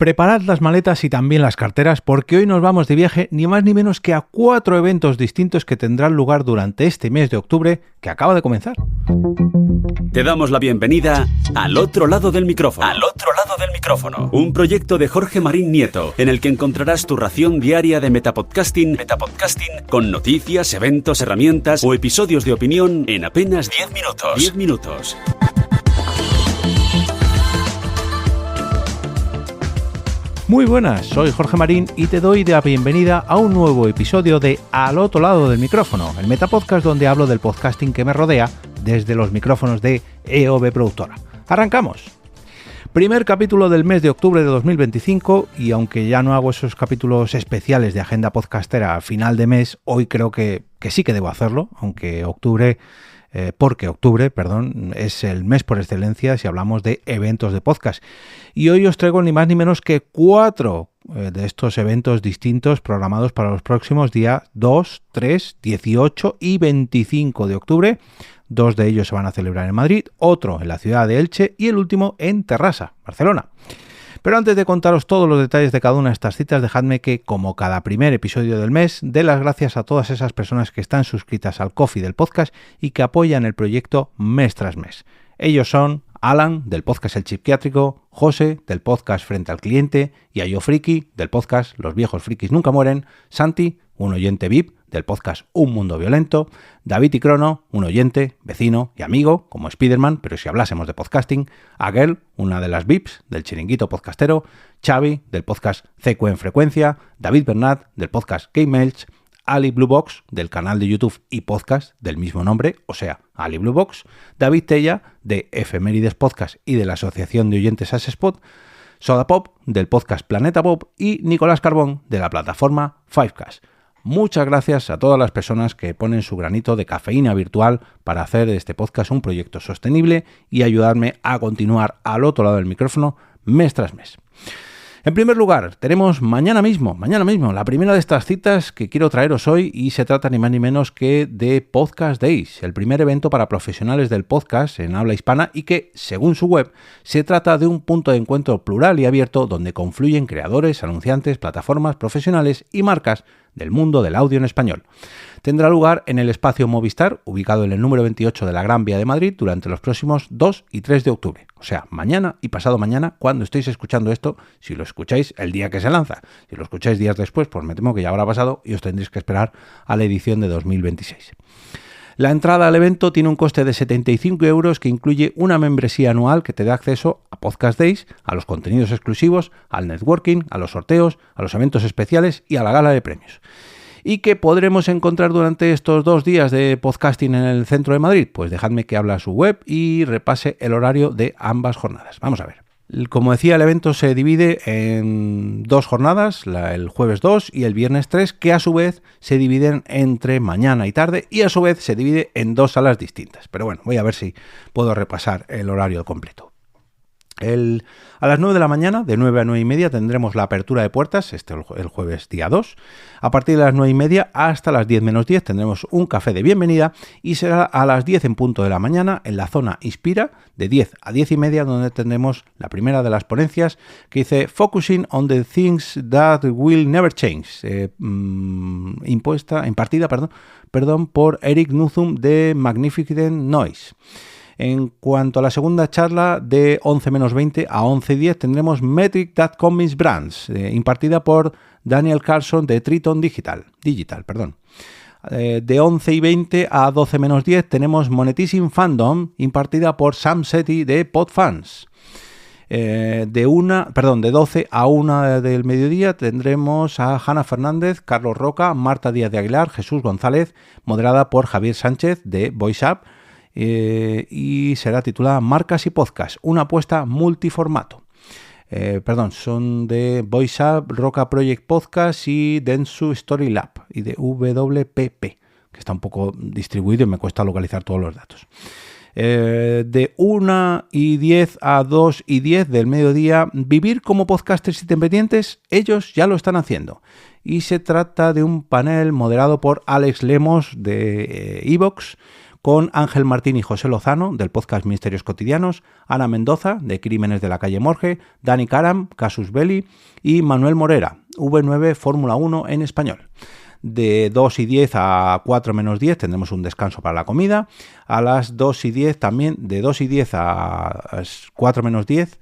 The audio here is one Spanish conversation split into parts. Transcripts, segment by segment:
Preparad las maletas y también las carteras porque hoy nos vamos de viaje ni más ni menos que a 4 eventos distintos que tendrán lugar durante este mes de octubre que acaba de comenzar. Te damos la bienvenida al otro lado del micrófono. Al otro lado del micrófono. Un proyecto de Jorge Marín Nieto en el que encontrarás tu ración diaria de metapodcasting con noticias, eventos, herramientas o episodios de opinión en apenas 10 minutos. 10 minutos. Muy buenas, soy Jorge Marín y te doy la bienvenida a un nuevo episodio de Al otro lado del micrófono, el metapodcast donde hablo del podcasting que me rodea desde los micrófonos de EOB Productora. ¡Arrancamos! Primer capítulo del mes de octubre de 2025 y aunque ya no hago esos capítulos especiales de agenda podcastera a final de mes, hoy creo que sí que debo hacerlo, aunque porque octubre es el mes por excelencia si hablamos de eventos de podcast. Y hoy os traigo ni más ni menos que 4 de estos eventos distintos programados para los próximos días 2, 3, 18 y 25 de octubre. 2 de ellos se van a celebrar en Madrid, otro en la ciudad de Elche y el último en Terrassa, Barcelona. Pero antes de contaros todos los detalles de cada una de estas citas, dejadme que, como cada primer episodio del mes, dé las gracias a todas esas personas que están suscritas al Ko-fi del podcast y que apoyan el proyecto mes tras mes. Ellos son Alan, del podcast El Psiquiátrico, José, del podcast Frente al Cliente, y Ayo Friki, del podcast Los Viejos Frikis Nunca Mueren, Santi, un oyente VIP, del podcast Un Mundo Violento, David y Crono, un oyente, vecino y amigo, como Spiderman, pero si hablásemos de podcasting, Aguel, una de las VIPs del Chiringuito Podcastero, Xavi, del podcast CQ en Frecuencia, David Bernat, del podcast Game Mails, Ali Blue Box, del canal de YouTube y podcast del mismo nombre, o sea, Ali Blue Box, David Tella, de Efemérides Podcast y de la Asociación de Oyentes Asespot, Soda Pop, del podcast Planeta Pop y Nicolás Carbón, de la plataforma Fivecast. Muchas gracias a todas las personas que ponen su granito de cafeína virtual para hacer de este podcast un proyecto sostenible y ayudarme a continuar al otro lado del micrófono mes tras mes. En primer lugar, tenemos mañana mismo, la primera de estas citas que quiero traeros hoy y se trata ni más ni menos que de Podcast Days, el primer evento para profesionales del podcast en habla hispana y que, según su web, se trata de un punto de encuentro plural y abierto donde confluyen creadores, anunciantes, plataformas, profesionales y marcas del mundo del audio en español. Tendrá lugar en el espacio Movistar, ubicado en el número 28 de la Gran Vía de Madrid, durante los próximos 2 y 3 de octubre. O sea, mañana y pasado mañana, cuando estéis escuchando esto, si lo escucháis el día que se lanza. Si lo escucháis días después, pues me temo que ya habrá pasado y os tendréis que esperar a la edición de 2026. La entrada al evento tiene un coste de 75 euros que incluye una membresía anual que te da acceso a Podcast Days, a los contenidos exclusivos, al networking, a los sorteos, a los eventos especiales y a la gala de premios. ¿Y qué podremos encontrar durante estos 2 días de podcasting en el centro de Madrid? Pues dejadme que hable a su web y repase el horario de ambas jornadas. Vamos a ver. Como decía, el evento se divide en 2 jornadas, el jueves 2 y el viernes 3, que a su vez se dividen entre mañana y tarde y a su vez se divide en 2 salas distintas. Pero bueno, voy a ver si puedo repasar el horario completo. A las 9 de la mañana, de 9 a 9 y media, tendremos la apertura de puertas, el jueves día 2. A partir de las 9 y media hasta las 10 menos 10 tendremos un café de bienvenida y será a las 10 en punto de la mañana en la zona Inspira, de 10 a 10 y media, donde tendremos la primera de las ponencias que dice Focusing on the Things That Will Never Change, impartida por Eric Nuzum de Magnificent Noise. En cuanto a la segunda charla, de 11 menos 20 a 11 y 10 tendremos Metric That Convince Brands, impartida por Daniel Carlson de Triton Digital. De 11 y 20 a 12 menos 10 tenemos Monetizing Fandom, impartida por Sam Sethi de PodFans. De 12 a 1 del mediodía tendremos a Hanna Fernández, Carlos Roca, Marta Díaz de Aguilar, Jesús González, moderada por Javier Sánchez de VoiceUp. Y será titulada Marcas y Podcast, una apuesta multiformato. Son de VoiceUp, Roca Project Podcast y Dentsu Story Lab y de WPP, que está un poco distribuido y me cuesta localizar todos los datos. De 1 y 10 a 2 y 10 del mediodía, Vivir como podcasters independientes, ellos ya lo están haciendo. Y se trata de un panel moderado por Alex Lemos de iVoox, con Ángel Martín y José Lozano, del podcast Misterios Cotidianos, Ana Mendoza, de Crímenes de la calle Morge, Dani Karam, Casus Belli, y Manuel Morera, V9 Fórmula 1 en español. De 2 y 10 a 4 menos 10 tendremos un descanso para la comida. A las 2 y 10 también, de 2 y 10 a 4 menos 10,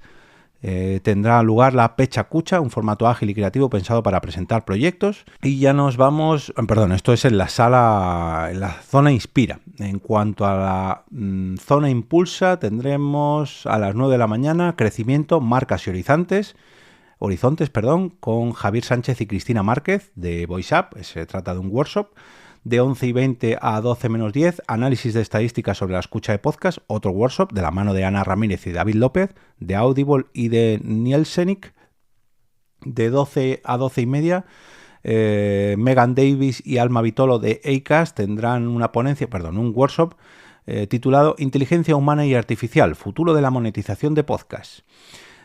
tendrá lugar la Pecha Cucha, un formato ágil y creativo pensado para presentar proyectos. Y ya nos vamos, esto es en la zona Inspira. En cuanto a la zona Impulsa, tendremos a las 9 de la mañana Crecimiento, Marcas y Horizontes, con Javier Sánchez y Cristina Márquez de VoiceUp. Se trata de un workshop. De 11 y 20 a 12 menos 10, análisis de estadísticas sobre la escucha de podcast, otro workshop de la mano de Ana Ramírez y David López, de Audible y de Nielsenik. De 12 a 12 y media, Megan Davis y Alma Vitolo de Acast tendrán un workshop titulado Inteligencia Humana y Artificial, Futuro de la Monetización de Podcast.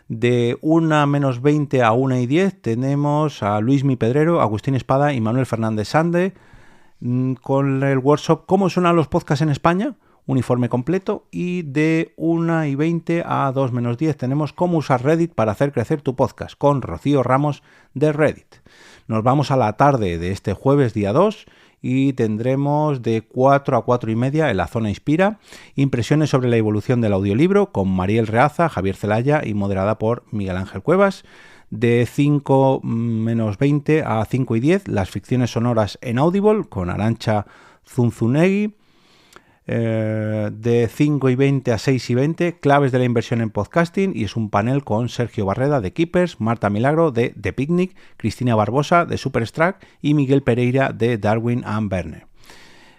De 1 menos 20 a 1 y 10 tenemos a Luismi Pedrero, Agustín Espada y Manuel Fernández Sande con el workshop ¿Cómo suenan los podcasts en España? Un informe completo. Y de 1 y 20 a 2 menos 10 tenemos Cómo usar Reddit para hacer crecer tu podcast con Rocío Ramos de Reddit. Nos vamos a la tarde de este jueves día 2 y tendremos de 4 a 4 y media en la zona Inspira impresiones sobre la evolución del audiolibro con Mariel Reaza, Javier Celaya y moderada por Miguel Ángel Cuevas. De 5 menos 20 a 5 y 10, las ficciones sonoras en Audible con Arantxa Zunzunegui. De 5 y 20 a 6 y 20, claves de la inversión en podcasting, y es un panel con Sergio Barreda de Keepers, Marta Milagro de The Picnic, Cristina Barbosa de Superstruck y Miguel Pereira de Darwin and Verne.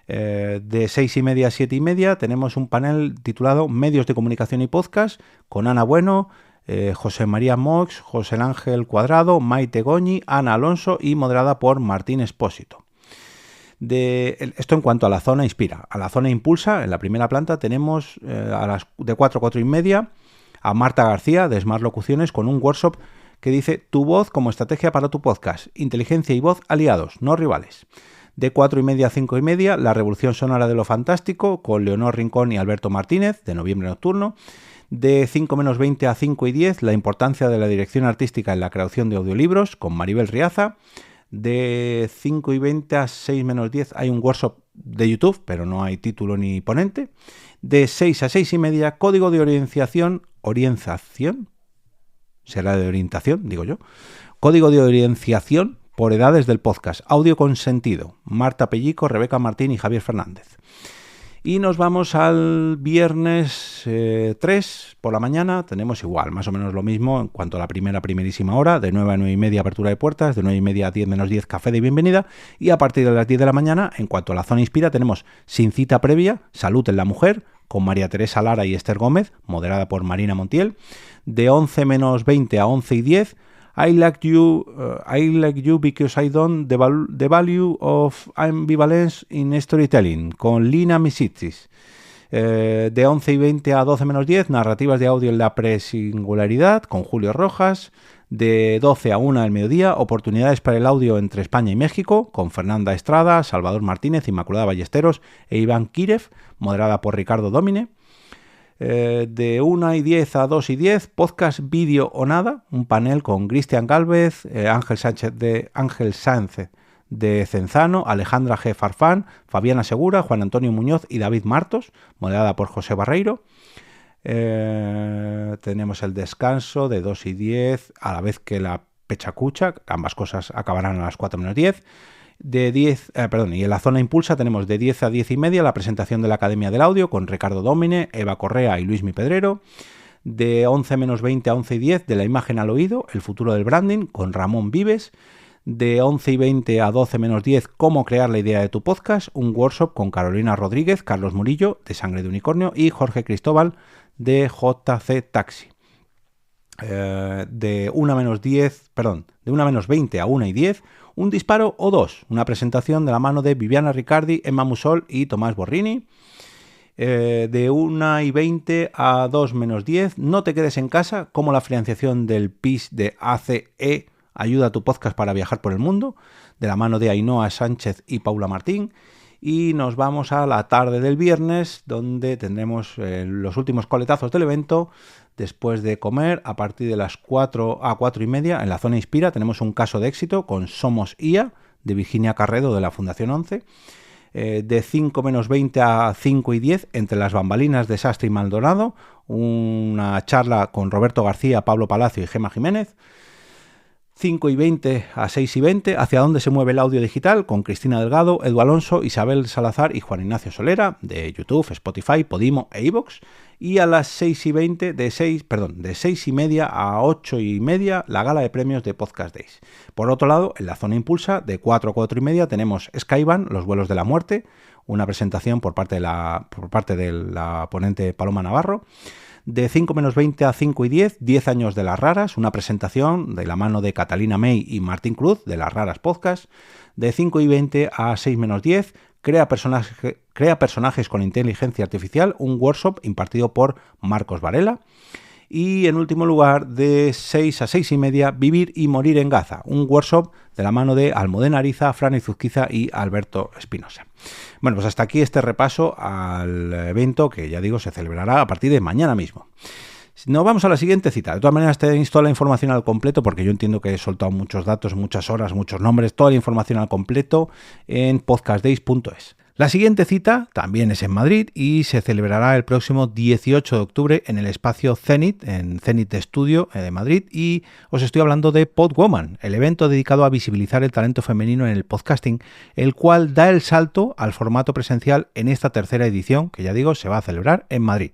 De 6 y media a 7 y media tenemos un panel titulado Medios de Comunicación y Podcast con Ana Bueno, José María Mox, José Ángel Cuadrado, Maite Goñi, Ana Alonso y moderada por Martín Espósito. Esto en cuanto a la zona Inspira. A la zona Impulsa, en la primera planta, tenemos de 4 a 4 y media a Marta García de Smart Locuciones con un workshop que dice Tu voz como estrategia para tu podcast. Inteligencia y voz aliados, no rivales. De 4 y media a 5 y media, La Revolución Sonora de lo Fantástico con Leonor Rincón y Alberto Martínez de Noviembre Nocturno. De 5 menos 20 a 5 y 10, La importancia de la dirección artística en la creación de audiolibros con Maribel Riaza. De 5 y 20 a 6 menos 10 hay un workshop de YouTube, pero no hay título ni ponente. De 6 a 6 y media, Código de Orientación, será de orientación, digo yo. Código de Orientación por edades del podcast, audio con sentido, Marta Pellico, Rebeca Martín y Javier Fernández. Y nos vamos al viernes 3 por la mañana. Tenemos igual, más o menos lo mismo en cuanto a la primerísima hora. De 9 a 9 y media apertura de puertas, de 9 y media a 10 menos 10 café de bienvenida. Y a partir de las 10 de la mañana, en cuanto a la zona Inspira, tenemos Sin cita previa, Salud en la mujer, con María Teresa Lara y Esther Gómez, moderada por Marina Montiel. De 11 menos 20 a 11 y 10, I like you because I don't the value of ambivalence in storytelling, con Lina Misitsis. De 11 y 20 a 12 menos 10, narrativas de audio en la presingularidad, con Julio Rojas. De 12 a 1 del mediodía, oportunidades para el audio entre España y México, con Fernanda Estrada, Salvador Martínez, Inmaculada Ballesteros e Iván Kirev, moderada por Ricardo Domine. De 1 y 10 a 2 y 10, podcast Vídeo o Nada, un panel con Cristian Gálvez, Ángel Sánchez de Cenzano, Alejandra G. Farfán, Fabiana Segura, Juan Antonio Muñoz y David Martos, moderada por José Barreiro. Tenemos el descanso de 2 y 10, a la vez que la Pecha Cucha, ambas cosas acabarán a las 4 menos 10. Y en la zona Impulsa tenemos de 10 a 10 y media la presentación de la Academia del Audio con Ricardo Domine, Eva Correa y Luismi Pedrero. De 11 menos 20 a 11 y 10 de la imagen al oído, el futuro del branding con Ramón Vives. De 11 y 20 a 12 menos 10, cómo crear la idea de tu podcast, un workshop con Carolina Rodríguez, Carlos Murillo de Sangre de Unicornio y Jorge Cristóbal de JC Taxi. De 1 menos 20 a 1 y 10, un disparo o dos, una presentación de la mano de Viviana Riccardi, Emma Musol y Tomás Borrini. De 1 y 20 a 2 menos 10, no te quedes en casa, cómo la financiación del PIS de ACE ayuda a tu podcast para viajar por el mundo, de la mano de Ainhoa Sánchez y Paula Martín. Y nos vamos a la tarde del viernes, donde tendremos los últimos coletazos del evento. Después de comer, a partir de las 4 a 4 y media, en la zona Inspira, tenemos un caso de éxito con Somos IA, de Virginia Carredo, de la Fundación 11. De 5 menos 20 a 5 y 10, entre las bambalinas de Sastre y Maldonado, una charla con Roberto García, Pablo Palacio y Gemma Jiménez. 5 y 20 a 6 y 20, Hacia dónde se mueve el audio digital, con Cristina Delgado, Edu Alonso, Isabel Salazar y Juan Ignacio Solera, de YouTube, Spotify, Podimo e iVoox. Y a las 6 y 20, de 6 y media a 8 y media, la gala de premios de Podcast Days. Por otro lado, en la zona Impulsa, de 4 a 4 y media, tenemos Skyban, los vuelos de la muerte, una presentación por parte de la ponente Paloma Navarro. De 5 menos 20 a 5 y 10, 10 años de las raras, una presentación de la mano de Catalina May y Martín Cruz, de las raras podcast. De 5 y 20 a 6 menos 10, Crea personajes con inteligencia artificial, un workshop impartido por Marcos Varela. Y en último lugar, de 6 a 6 y media, Vivir y morir en Gaza, un workshop de la mano de Almudena Ariza, Fran Izuzquiza y Alberto Espinosa. Bueno, pues hasta aquí este repaso al evento que, ya digo, se celebrará a partir de mañana mismo. Nos vamos a la siguiente cita. De todas maneras, te insto la información al completo, porque yo entiendo que he soltado muchos datos, muchas horas, muchos nombres, toda la información al completo en podcastdays.es. La siguiente cita también es en Madrid y se celebrará el próximo 18 de octubre en el espacio Zenit, en Zenit Studio de Madrid, y os estoy hablando de Podwoman, el evento dedicado a visibilizar el talento femenino en el podcasting, el cual da el salto al formato presencial en esta tercera edición, que ya digo, se va a celebrar en Madrid.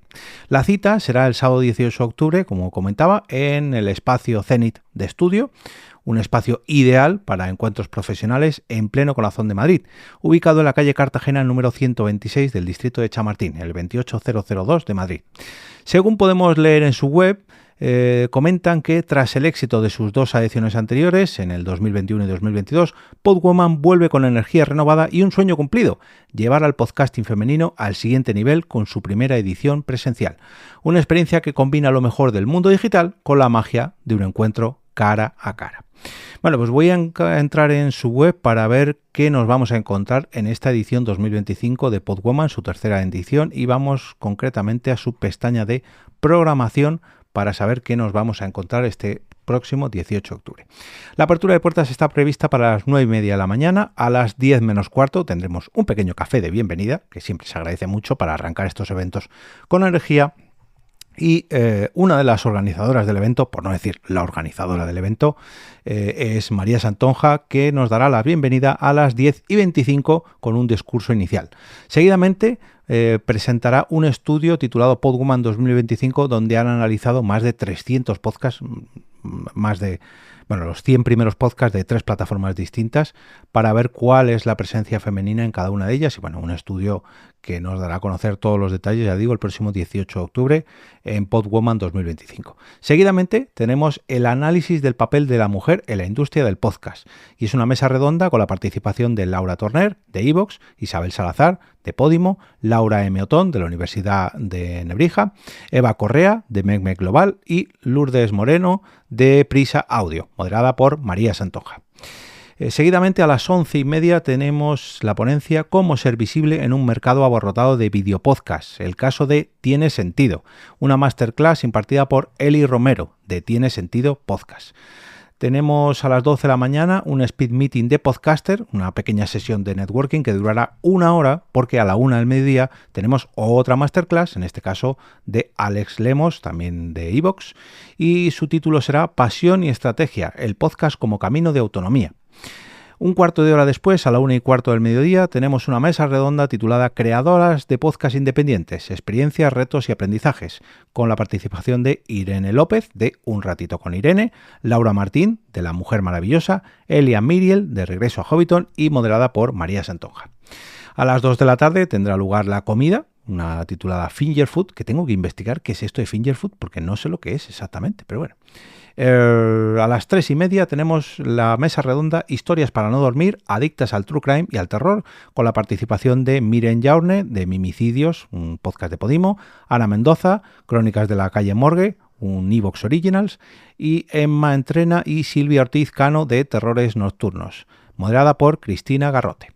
La cita será el sábado 18 de octubre, como comentaba, en el espacio Zenit de Estudio, un espacio ideal para encuentros profesionales en pleno corazón de Madrid, ubicado en la calle Cartagena número 126 del distrito de Chamartín, el 28002 de Madrid. Según podemos leer en su web, comentan que tras el éxito de sus dos ediciones anteriores, en el 2021 y 2022, Podwoman vuelve con energía renovada y un sueño cumplido: llevar al podcasting femenino al siguiente nivel con su primera edición presencial. Una experiencia que combina lo mejor del mundo digital con la magia de un encuentro cara a cara. Bueno, pues voy a entrar en su web para ver qué nos vamos a encontrar en esta edición 2025 de Podwoman, su tercera edición, y vamos concretamente a su pestaña de programación para saber qué nos vamos a encontrar este próximo 18 de octubre. La apertura de puertas está prevista para las 9 y media de la mañana. A las 10 menos cuarto tendremos un pequeño café de bienvenida, que siempre se agradece mucho para arrancar estos eventos con energía. Y una de las organizadoras del evento, por no decir la organizadora del evento, es María Santonja, que nos dará la bienvenida a las 10 y 25 con un discurso inicial. Seguidamente presentará un estudio titulado Podwoman 2025, donde han analizado más de 300 podcasts, los 100 primeros podcasts de 3 plataformas distintas, para ver cuál es la presencia femenina en cada una de ellas. Y bueno, un estudio que nos dará a conocer todos los detalles, ya digo, el próximo 18 de octubre en Podwoman 2025. Seguidamente tenemos el análisis del papel de la mujer en la industria del podcast. Y es una mesa redonda con la participación de Laura Torner, de iVoox, Isabel Salazar, de Podimo, Laura M. Otón, de la Universidad de Nebrija, Eva Correa, de MECMEC Global, y Lourdes Moreno, de Prisa Audio, moderada por María Santonja. Seguidamente a las 11 y media tenemos la ponencia Cómo ser visible en un mercado abarrotado de videopodcasts, el caso de Tiene Sentido, una masterclass impartida por Eli Romero, de Tiene Sentido Podcast. Tenemos a las 12 de la mañana un speed meeting de podcaster, una pequeña sesión de networking que durará 1 hora, porque a la 1 del mediodía tenemos otra masterclass, en este caso de Alex Lemos, también de iVoox, y su título será Pasión y Estrategia, el podcast como camino de autonomía. Un cuarto de hora después, a la 1:15 del mediodía, tenemos una mesa redonda titulada Creadoras de Podcast Independientes, Experiencias, Retos y Aprendizajes, con la participación de Irene López, de Un Ratito con Irene, Laura Martín, de La Mujer Maravillosa, Elia Miriel, de Regreso a Hobbiton, y moderada por María Santonja. A las 2 de la tarde tendrá lugar la comida, una titulada Finger Food, que tengo que investigar qué es esto de Finger Food, porque no sé lo que es exactamente, pero bueno. A las 3 y media tenemos la mesa redonda Historias para no dormir, adictas al true crime y al terror, con la participación de Miren Yaurne, de Mimicidios, un podcast de Podimo, Ana Mendoza, Crónicas de la calle Morgue, un iVoox Originals, y Emma Entrena y Silvia Ortiz Cano, de Terrores Nocturnos, moderada por Cristina Garrote.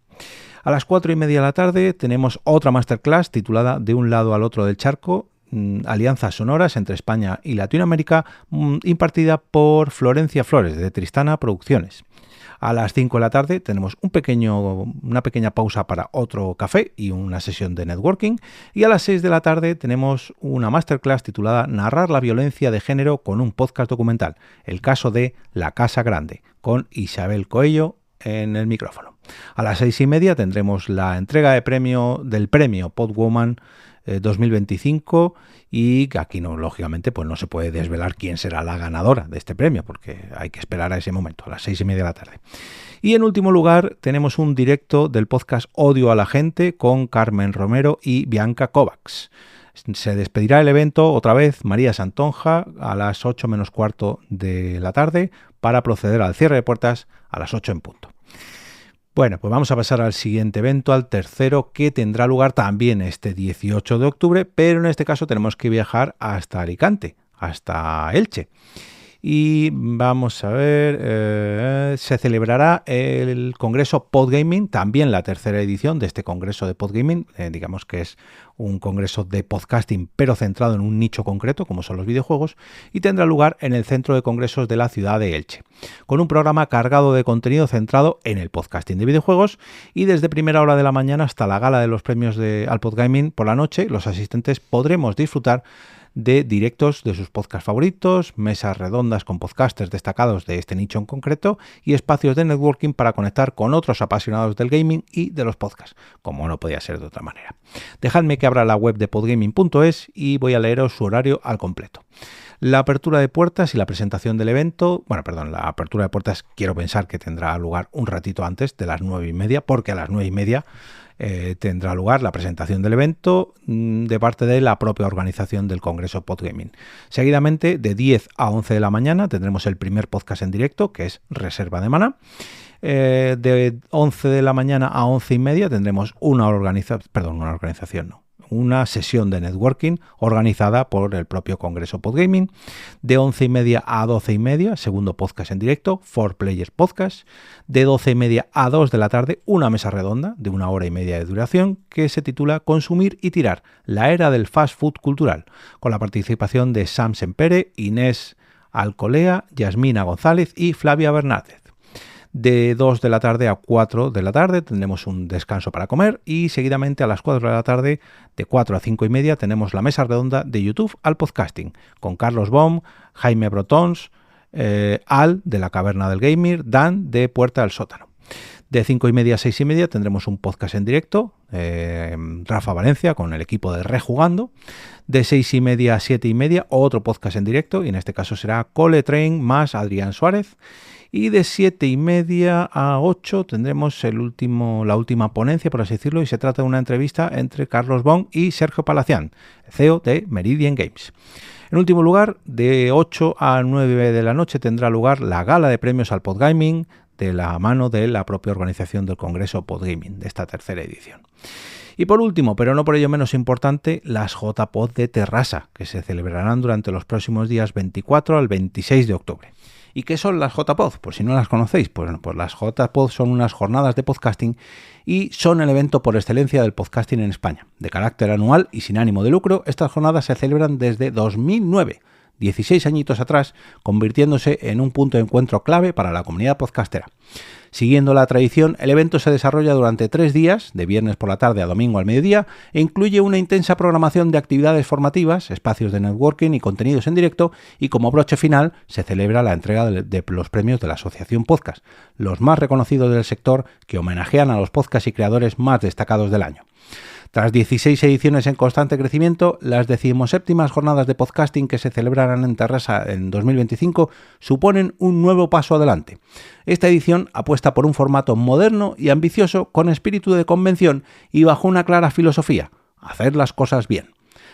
A las 4:30 de la tarde tenemos otra masterclass titulada De un lado al otro del charco, alianzas sonoras entre España y Latinoamérica, impartida por Florencia Flores de Tristana Producciones. A las 5 de la tarde tenemos una pequeña pausa para otro café y una sesión de networking. Y a las 6 de la tarde tenemos una masterclass titulada Narrar la violencia de género con un podcast documental. El caso de La Casa Grande, con Isabel Coello en el micrófono. A las 6:30 tendremos la entrega del premio Podwoman 2025, y aquí lógicamente no se puede desvelar quién será la ganadora de este premio porque hay que esperar a ese momento, a las 6:30 de la tarde. Y en último lugar tenemos un directo del podcast Odio a la Gente con Carmen Romero y Bianca Kovacs. Se despedirá el evento otra vez María Santonja a las 8 menos cuarto de la tarde para proceder al cierre de puertas a las 8 en punto. Bueno, pues vamos a pasar al siguiente evento, al tercero, que tendrá lugar también este 18 de octubre, pero en este caso tenemos que viajar hasta Alicante, hasta Elche. Y vamos a ver, se celebrará el Congreso Podgaming, también la tercera edición de este Congreso de Podgaming, digamos que es un congreso de podcasting pero centrado en un nicho concreto como son los videojuegos, y tendrá lugar en el Centro de Congresos de la ciudad de Elche, con un programa cargado de contenido centrado en el podcasting de videojuegos, y desde primera hora de la mañana hasta la gala de los premios al Podgaming por la noche, los asistentes podremos disfrutar de directos de sus podcasts favoritos, mesas redondas con podcasters destacados de este nicho en concreto y espacios de networking para conectar con otros apasionados del gaming y de los podcasts, como no podía ser de otra manera. Dejadme que abra la web de podgaming.es y voy a leeros su horario al completo. La apertura de puertas y la presentación del evento, la apertura de puertas quiero pensar que tendrá lugar un ratito antes de las 9:30, porque a las 9:30 tendrá lugar la presentación del evento de parte de la propia organización del Congreso Podgaming. Seguidamente, de 10 a 11 de la mañana, tendremos el primer podcast en directo, que es Reserva de Maná. De 11 de la mañana a 11:30 tendremos una sesión de networking organizada por el propio Congreso Podgaming. De 11:30 a 12:30, segundo podcast en directo, 4Players Podcast. De 12:30 a 2 de la tarde, una mesa redonda de 1 hora y media de duración que se titula Consumir y tirar, la era del fast food cultural, con la participación de Sam Sempere, Inés Alcolea, Yasmina González y Flavia Bernárdez. De 2 de la tarde a 4 de la tarde tendremos un descanso para comer, y seguidamente a las 4 de la tarde, de 4 a 5:30, tenemos la mesa redonda de YouTube al podcasting, con Carlos Baum, Jaime Brotons, Al de la Caverna del Gamer, Dan de Puerta del Sótano. De 5:30 a 6:30 tendremos un podcast en directo, Rafa Valencia con el equipo de Rejugando. De 6:30 a 7:30 otro podcast en directo, y en este caso será Cole Train más Adrián Suárez. Y de 7:30 a 8 tendremos la última ponencia, por así decirlo, y se trata de una entrevista entre Carlos Baum y Sergio Palacián, CEO de Meridian Games. En último lugar, de 8 a 9 de la noche tendrá lugar la gala de premios al Podgaming, de la mano de la propia organización del Congreso Podgaming de esta tercera edición. Y por último, pero no por ello menos importante, las JPod de Terrassa, que se celebrarán durante los próximos días 24 al 26 de octubre. ¿Y qué son las JPod? Por si no las conocéis, pues las JPod son unas jornadas de podcasting y son el evento por excelencia del podcasting en España. De carácter anual y sin ánimo de lucro, estas jornadas se celebran desde 2009, 16 añitos atrás, convirtiéndose en un punto de encuentro clave para la comunidad podcastera. Siguiendo la tradición, el evento se desarrolla durante 3 días, de viernes por la tarde a domingo al mediodía, e incluye una intensa programación de actividades formativas, espacios de networking y contenidos en directo, y como broche final se celebra la entrega de los premios de la Asociación Podcast, los más reconocidos del sector, que homenajean a los podcasts y creadores más destacados del año. Tras 16 ediciones en constante crecimiento, las 17ª jornadas de podcasting que se celebrarán en Terrassa en 2025 suponen un nuevo paso adelante. Esta edición apuesta por un formato moderno y ambicioso con espíritu de convención y bajo una clara filosofía: hacer las cosas bien.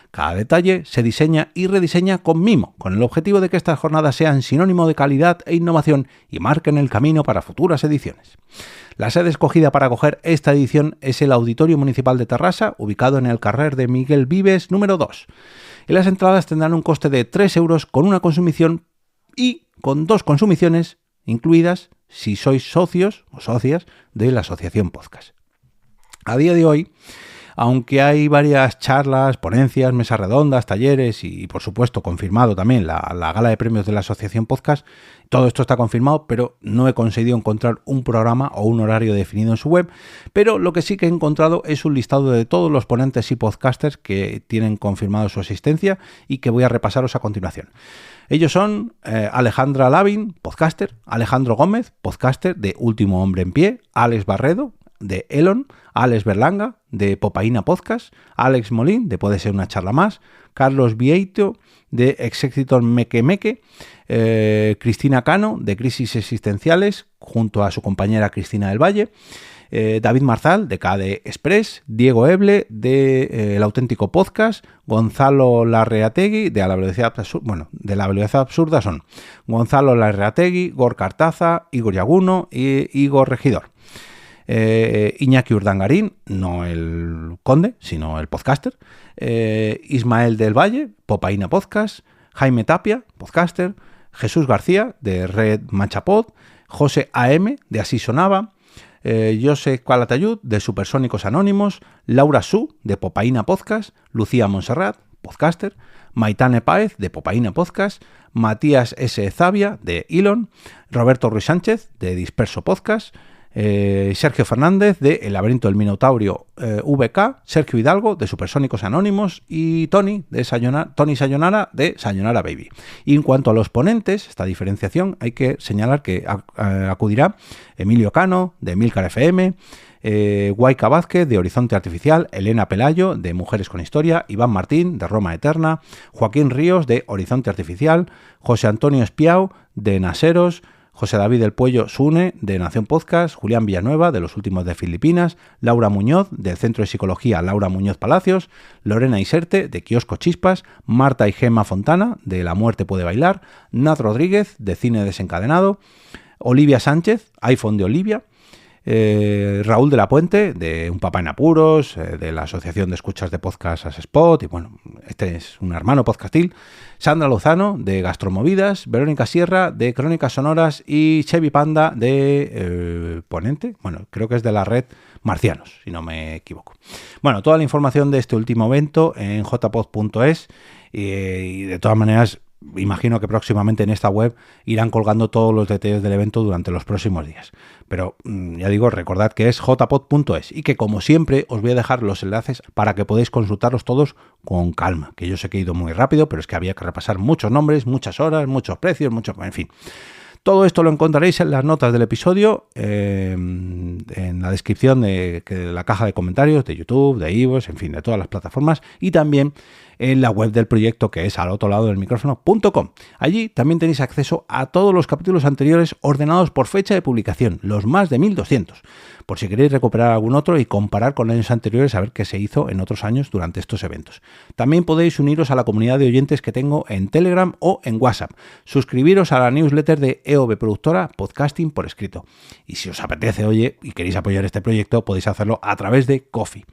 Cada detalle se diseña y rediseña con mimo, con el objetivo de que estas jornadas sean sinónimo de calidad e innovación y marquen el camino para futuras ediciones. La sede escogida para acoger esta edición es el Auditorio Municipal de Terrassa, ubicado en el carrer de Miguel Vives número 2. Y las entradas tendrán un coste de 3 euros con una consumición y con 2 consumiciones incluidas si sois socios o socias de la Asociación Podcast. A día de hoy, aunque hay varias charlas, ponencias, mesas redondas, talleres y por supuesto confirmado también la gala de premios de la Asociación Podcast, todo esto está confirmado, pero no he conseguido encontrar un programa o un horario definido en su web, pero lo que sí que he encontrado es un listado de todos los ponentes y podcasters que tienen confirmado su asistencia y que voy a repasaros a continuación. Ellos son Alejandra Lavín, podcaster, Alejandro Gómez, podcaster de Último Hombre en Pie, Alex Barredo, de Elon, Alex Berlanga, de Popaína Podcast, Alex Molín, de Puede Ser Una Charla Más, Carlos Vieito, de Exéxitos Meque, Cristina Cano, de Crisis Existenciales, junto a su compañera Cristina del Valle, David Marzal, de KD Express, Diego Eble, de El Auténtico Podcast, Gonzalo Larreategui, de La Velocidad Absurda son Gonzalo Larreategui, Gorka Artaza, Igor Yaguno y Igor Regidor. Iñaki Urdangarín, no el conde, sino el podcaster, Ismael del Valle, Popaína Podcast, Jaime Tapia, podcaster, Jesús García, de Red Manchapod, José AM, de Así Sonaba, José Calatayud, de Supersónicos Anónimos, Laura Su, de Popaína Podcast, Lucía Montserrat, podcaster, Maitane Páez, de Popaína Podcast, Matías S. Zavia, de Elon, Roberto Ruiz Sánchez, de Disperso Podcast, Sergio Fernández, de El Laberinto del Minotaurio VK, Sergio Hidalgo, de Supersónicos Anónimos, y Tony Sayonara, de Sayonara Baby. Y en cuanto a los ponentes, esta diferenciación, hay que señalar que acudirá Emilio Cano, de Emilcar FM, Guayca Vázquez, de Horizonte Artificial, Elena Pelayo, de Mujeres con Historia, Iván Martín, de Roma Eterna, Joaquín Ríos, de Horizonte Artificial, José Antonio Espiau, de Naseros, José David del Puello Sune, de Nación Podcast, Julián Villanueva, de Los Últimos de Filipinas, Laura Muñoz, del Centro de Psicología Laura Muñoz Palacios, Lorena Iserte, de Kiosco Chispas, Marta y Gemma Fontana, de La Muerte Puede Bailar, Nat Rodríguez, de Cine Desencadenado, Olivia Sánchez, iPhone de Olivia, Raúl de la Puente, de Un Papá en Apuros, de la Asociación de Escuchas de Podcast As Spot, y bueno, este es un hermano podcastil, Sandra Lozano, de Gastromovidas, Verónica Sierra, de Crónicas Sonoras, y Chevy Panda, de ponente, bueno, creo que es de la red Marcianos, si no me equivoco. Bueno, toda la información de este último evento en jpod.es, y de todas maneras imagino que próximamente en esta web irán colgando todos los detalles del evento durante los próximos días. Pero ya digo, recordad que es jpod.es y que como siempre os voy a dejar los enlaces para que podáis consultarlos todos con calma, que yo sé que he ido muy rápido, pero es que había que repasar muchos nombres, muchas horas, muchos precios, en fin. Todo esto lo encontraréis en las notas del episodio, en la descripción de la caja de comentarios de YouTube, de iVoox, en fin, de todas las plataformas, y también en la web del proyecto, que es alotroladodelmicrófono.com. Allí también tenéis acceso a todos los capítulos anteriores ordenados por fecha de publicación, los más de 1200, por si queréis recuperar algún otro y comparar con años anteriores a ver qué se hizo en otros años durante estos eventos. También podéis uniros a la comunidad de oyentes que tengo en Telegram o en WhatsApp. Suscribiros a la newsletter de EOB Productora Podcasting por escrito. Y si os apetece, oye, y queréis apoyar este proyecto, podéis hacerlo a través de Ko-fi.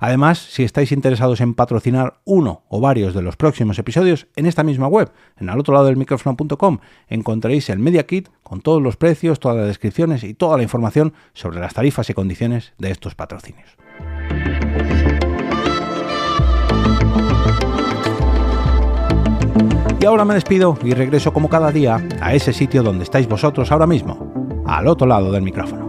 Además, si estáis interesados en patrocinar uno o varios de los próximos episodios, en esta misma web, en alotroladodelmicrófono.com, encontraréis el Media Kit con todos los precios, todas las descripciones y toda la información sobre las tarifas y condiciones de estos patrocinios. Y ahora me despido y regreso como cada día a ese sitio donde estáis vosotros ahora mismo, al otro lado del micrófono.